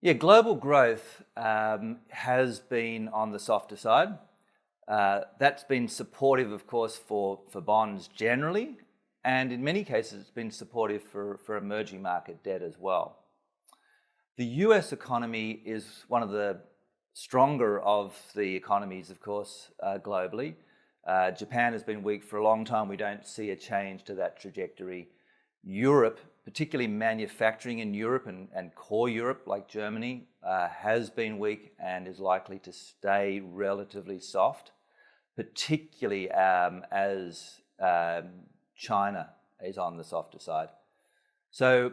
Yeah, global growth has been on the softer side. That's been supportive, of course, for bonds generally, and in many cases it's been supportive for emerging market debt as well. The US economy is one of the stronger of the economies, of course, globally. Japan has been weak for a long time. We don't see a change to that trajectory. Europe, particularly manufacturing in Europe and core Europe like Germany, has been weak and is likely to stay relatively soft, particularly as China is on the softer side. So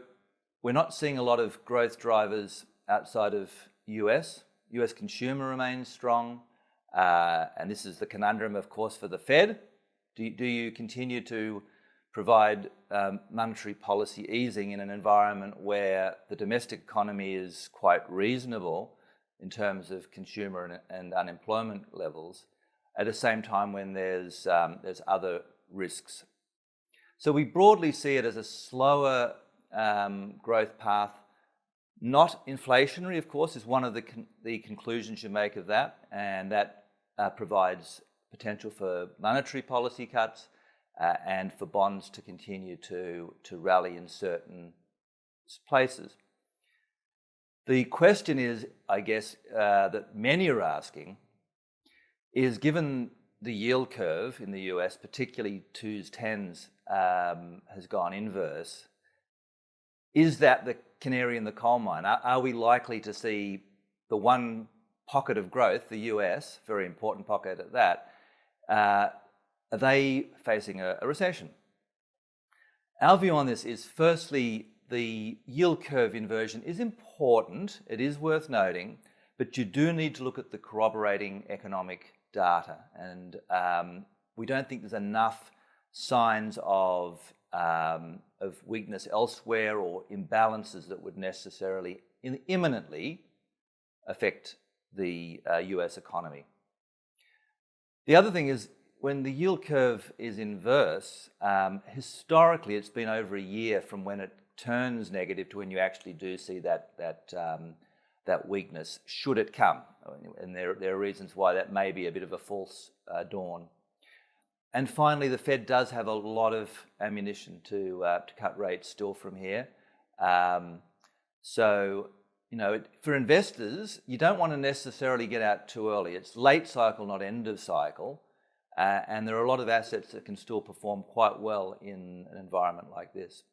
we're not seeing a lot of growth drivers outside of US. US consumer remains strong, and this is the conundrum, of course, for the Fed. Do you continue to provide monetary policy easing in an environment where the domestic economy is quite reasonable in terms of consumer and unemployment levels, at the same time when there's other risks? So we broadly see it as a slower growth path. Not inflationary, of course, is one of the conclusions you make of that, and that provides potential for monetary policy cuts and for bonds to continue to rally in certain places. The question is, I guess, that many are asking is, given the yield curve in the US, particularly 2s, 10s, has gone inverse, is that the canary in the coal mine? Are we likely to see the one pocket of growth, the US, very important pocket at that, are they facing a recession? Our view on this is, firstly, the yield curve inversion is important, it is worth noting, but you do need to look at the corroborating economic data, and we don't think there's enough signs of weakness elsewhere or imbalances that would necessarily imminently affect the US economy. The other thing is, when the yield curve is inverse, historically it's been over a year from when it turns negative to when you actually do see that weakness, should it come. And there are reasons why that may be a bit of a false dawn. And finally, the Fed does have a lot of ammunition to cut rates still from here. So, for investors, you don't want to necessarily get out too early. It's late cycle, not end of cycle. And there are a lot of assets that can still perform quite well in an environment like this.